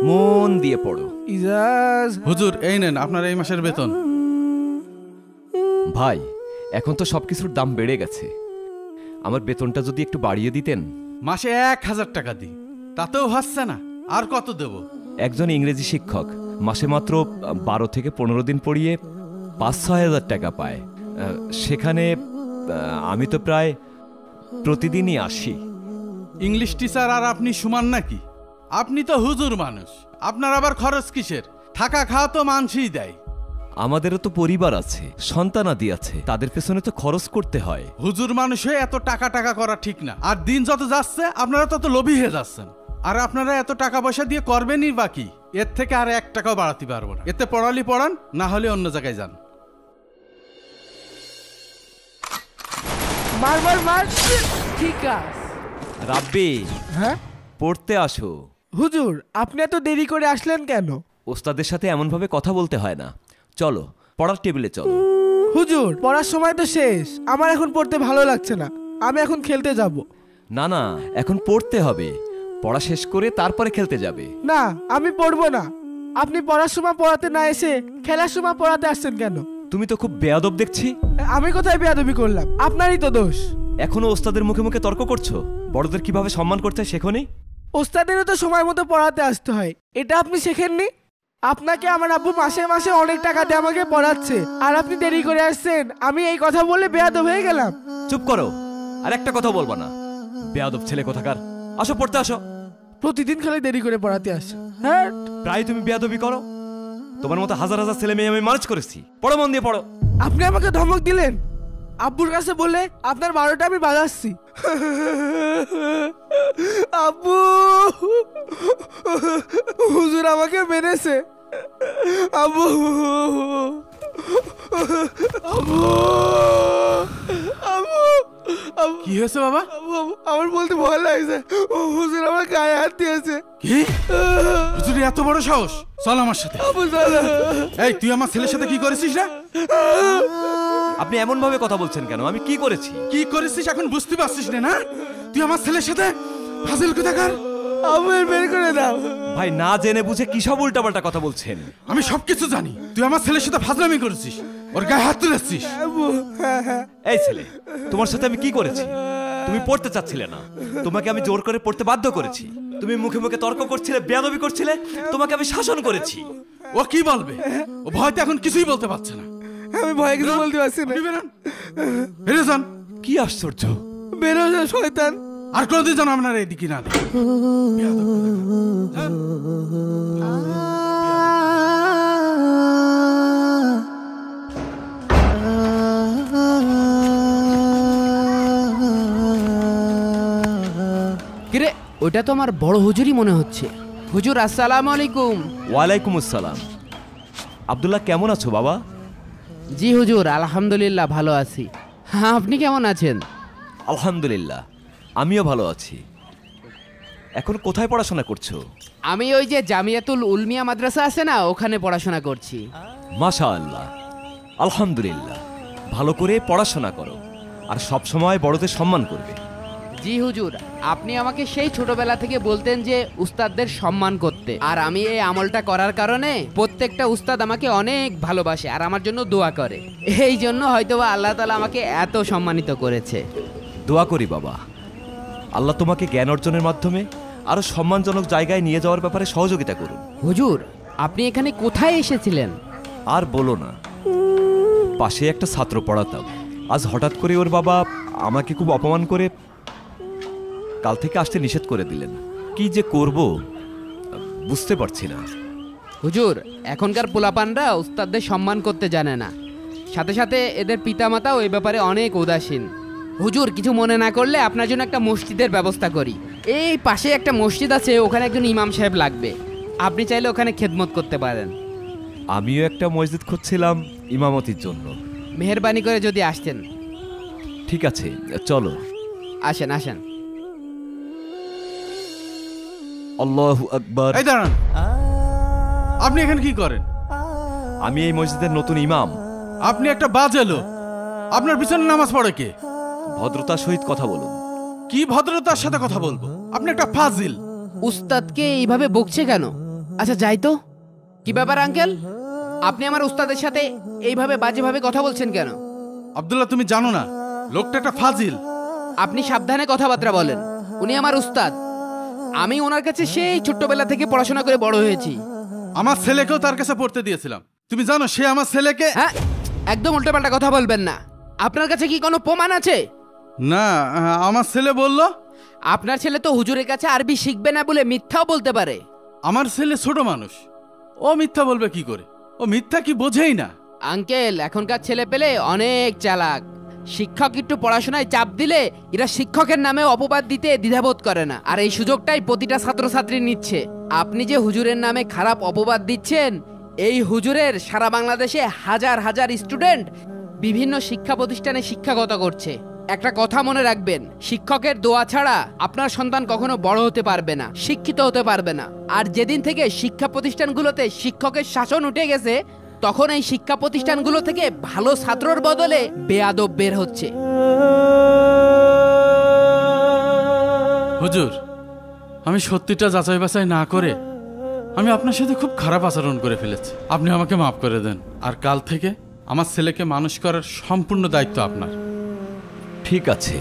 মন দিয়ে পড়ো। হুজুর এই নেন আপনার এই মাসের বেতন। ভাই এখন তো সবকিছুর দাম বেড়ে গেছে, আমার বেতনটা যদি একটু বাড়িয়ে দিতেন। মাসে 1000 টাকা দিই, তাতেও হচ্ছে না, আর কত দেব? একজন ইংরেজি শিক্ষক মাসে মাত্র 12 থেকে 15 দিন পড়িয়ে 5-6 হাজার টাকা পায়। সেখানে আমি তো প্রায় প্রতিদিনই আসি। ইংলিশ টিচার আর আপনি সমান নাকি? আপনি তো হুজুর মানুষ, আপনার আবার খরচ কিসের? থাকা খাওয়া তো মানুষই দেয়। আমাদেরও তো পরিবার আছে, সন্তানাদি আছে, তাদের পেছনে তো খরচ করতে হয়। হুজুর মানুষ হয়ে এত টাকা টাকা করা ঠিক না। আর দিন যত যাচ্ছে আপনারা তত লোভী হয়ে যাচ্ছেন। আর আপনারা এত টাকা পয়সা দিয়ে করবেনই বাকি, এর থেকে আর 1 টাকাও বাড়াতে পারবো না। এতে পড়ালি পড়ান, না হলে অন্য জায়গায় যান। মার মার মার। ঠিক আছে রাব্বি, হ্যাঁ পড়তে আসো। হুজুর, আপনি এত দেরি করে আসলেন কেন? ওস্তাদের সাথে এমনভাবে কথা বলতে হয় না। চলো পড়ার টেবিলে চলো। হুজুর, পড়ার সময় তো শেষ, আমার এখন পড়তে ভালো লাগছে না, আমি এখন খেলতে যাব। না না, এখন পড়তে হবে। পড়া শেষ করে তারপরে খেলতে যাবে। না, আমি পড়বো না। আপনি পড়ার সময় পড়াতে না এসে খেলার সময় পড়াতে আসছেন কেন? তুমি তো খুব বেয়াদব দেখছি। আমি কোথায় বেয়াদবি করলাম? আপনারই তো দোষ। এখনো ওস্তাদের মুখে মুখে তর্ক করছো? বড়দের কিভাবে সম্মান করতে হয় শেখোনি? ওস্তাদেরও তো সময় মতো পড়াতে আসতে হয়, এটা আপনি শেখেননি? আপনাকে আমার আব্বু মাসে মাসে অনেক টাকা দিয়ে আমাকে পড়াচ্ছে, আর আপনি দেরি করে আসছেন। আমি এই কথা বলে বেয়াদব হয়ে গেলাম? চুপ করো, আর একটা কথা বলবা না। বেয়াদব ছেলে কোথাকার। আসো পড়তে আসো। প্রতিদিন খালি দেরি করে পড়াতে আসে। হ্যাঁ, প্রায় তুমি বেয়াদবি করো। তোমার মতো হাজার হাজার ছেলে মেয়ে আমি ম্যানেজ করেছি। পড়ো, মন দিয়ে পড়ো। আপনি আমাকে ধমক দিলেন। আব্বুর কাছে বলে আপনার 12টা আমি বাজাচ্ছি। আব্বু, হুজুর আমাকে মেরেছে। আব্বু, আব্বু, আব্বু, কি হয়েছে বাবা? আমার বলতে ভয় লাগছে, হুজুর আমার গায়ে হাত দিয়েছে। কি? হুজুরের এত বড় সাহস? চল আমার সাথে। এই তুই আমার ছেলের সাথে কি করেছিস না? আপনি এমন ভাবে কথা বলছেন কেন? আমি কি করেছি? কি করেছিস এখন বুঝতে পারছিস না? তুই আমার ছেলের সাথে ফাজিল কোথাকার। আমার বের করে দাও। ভাই, না জেনে বুঝে কি সব উল্টাপাল্টা কথা বলছেন? আমি সবকিছু জানি। তুই আমার ছেলের সাথে ফাজলামি করেছিস, ওর গায়ে হাত তুলেছিস। এই ছেলে, তোমার সাথে আমি কি করেছি? তুমি পড়তে চাচ্ছিলে না, তোমাকে আমি জোর করে পড়তে বাধ্য করেছি। তুমি মুখে মুখে তর্ক করছিলে, বেয়াদবি করছিলে, তোমাকে আমি শাসন করেছি। ও কি বলবে? ও ভয়তে এখন কিছুই বলতে পারছে না। আমি ভয়ে কিছু বলতে পারছি না। বেরো যান। কি আশ্চর্য! বেরো যা শয়তান। আর কোনদিন যেন আপনার এদিকে না দেখি। কিরে, ওটা তো আমার বড় হুজুরই মনে হচ্ছে। হুজুর আসসালামু আলাইকুম। ওয়ালাইকুম আসসালাম। আব্দুল্লাহ, কেমন আছো বাবা? জি হুজুর, আলহামদুলিল্লাহ ভালো আছি। হ্যাঁ, আপনি কেমন আছেন? আলহামদুলিল্লাহ, আমিও ভালো আছি। এখন কোথায় পড়াশোনা করছো? আমি ওই যে জামিয়াতুল উলমিয়া মাদ্রাসা আছে না, ওখানে পড়াশোনা করছি। মাশাআল্লাহ, আলহামদুলিল্লাহ। ভালো করে পড়াশোনা করো, আর সব সময় বড়দের সম্মান করবে। জি হুজুর, আপনি আমাকে সেই ছোটবেলা থেকে বলতেন যে উস্তাদদের সম্মান করতে, আর আমি এই আমলটা করার কারণে প্রত্যেকটা উস্তাদ আমাকে অনেক ভালোবাসে আর আমার জন্য দোয়া করে। এই জন্য হয়তোবা আল্লাহ তাআলা আমাকে এত সম্মানিত করেছে। দোয়া করি বাবা, আল্লাহ তোমাকে জ্ঞান অর্জনের মাধ্যমে আরো সম্মানজনক জায়গায় নিয়ে যাওয়ার ব্যাপারে সহযোগিতা করুন। হুজুর, আপনি এখানে কোথায় এসেছিলেন? আর বলো না, পাশে একটা ছাত্র পড়াতাম। আজ হঠাৎ করে ওর বাবা আমাকে খুব অপমান করে কাল থেকে আসতে নিষেধ করে দিলেন। কি যে করব বুঝতে পারছি না। হুজুর, এখনকার পোলাপানরা উস্তাদদের সম্মান করতে জানে না, সাথে সাথে এদের পিতামাতাও এই ব্যাপারে অনেক উদাসীন। হুজুর, কিছু মনে না করলে আপনার জন্য একটা মসজিদের ব্যবস্থা করি। এই পাশে একটা মসজিদ আছে, ওখানে একজন ইমাম সাহেব লাগবে। আপনি চাইলে ওখানে খেদমত করতে পারেন। আমিও একটা মসজিদ খুঁজছিলাম ইমামতির জন্য। মেহেরবানি করে যদি আসতেন। ঠিক আছে, চলো। আসেন আসেন। আল্লাহু আকবার। এই দাঁড়ান, আপনি এখানে কি করেন? আমি এই মসজিদের নতুন ইমাম। আপনি একটা বাজে লোক, আপনার পিছনে নামাজ পড়ে কে? ভদ্রতার সহিত কথা বলুন। কি ভদ্রতার সাথে কথা বলবো? আপনি একটা ফাজিল। উস্তাদকে এইভাবে বকছে কেন? আচ্ছা যাই তো। কি ব্যাপার আঙ্কেল, আপনি আমার উস্তাদের সাথে এইভাবে বাজেভাবে কথা বলছেন কেন? আব্দুল্লাহ, তুমি জানো না লোকটা একটা ফাজিল। আপনি সাবধানে কথাবার্তা বলেন। উনি আমার উস্তাদ, আমি ওনার কাছে সেই ছোট্টবেলা থেকে পড়াশোনা করে বড় হয়েছি। আমার ছেলেকেও তার কাছে পড়তে দিয়েছিলাম। তুমি জানো সে আমার ছেলেকে। হ্যাঁ, একদম উল্টোপাল্টা কথা বলবেন না। আপনার কাছে কি কোনো প্রমাণ আছে? না, আমার ছেলে বলল। আপনার ছেলে তো হুজুরের কাছে আরবি শিখবে না বলে মিথ্যাও বলতে পারে। আমার ছেলে ছোট মানুষ, ও মিথ্যা বলবে কি করে? ও মিথ্যা কি বোঝেই না। আঙ্কেল, এখনকার ছেলে পেলে অনেক চালাক। শিক্ষক একটু পড়াশোনায় চাপ দিলে এরা শিক্ষকের নামে অপবাদ দিতে দ্বিধাবোধ করে না, আর এই সুযোগটাই প্রতিটা ছাত্রছাত্রী নিচ্ছে। আপনি যে হুজুরের নামে খারাপ অপবাদ দিচ্ছেন, এই হুজুরের সারা বাংলাদেশে হাজার হাজার স্টুডেন্ট বিভিন্ন শিক্ষা প্রতিষ্ঠানে শিক্ষাগত করছে। একটা কথা মনে রাখবেন, শিক্ষকের দোয়া ছাড়া আপনার সন্তান কখনো বড় হতে পারবে না, শিক্ষিত হতে পারবে না। আর যেদিন থেকে শিক্ষা প্রতিষ্ঠানগুলোতে শিক্ষকের শাসন উঠে গেছে, তখন এই শিক্ষা প্রতিষ্ঠানগুলো থেকে ভালো ছাত্রর বদলে বেয়াদব বের হচ্ছে। হুজুর, আমি সত্যিটা যাচাই বাছাই না করে আমি আপনার সাথে খুব খারাপ আচরণ করে ফেলেছি। আপনি আমাকে মাফ করে দেন। আর কাল থেকে আমার ছেলেকে মানুষ করার সম্পূর্ণ দায়িত্ব আপনার। ঠিক আছে,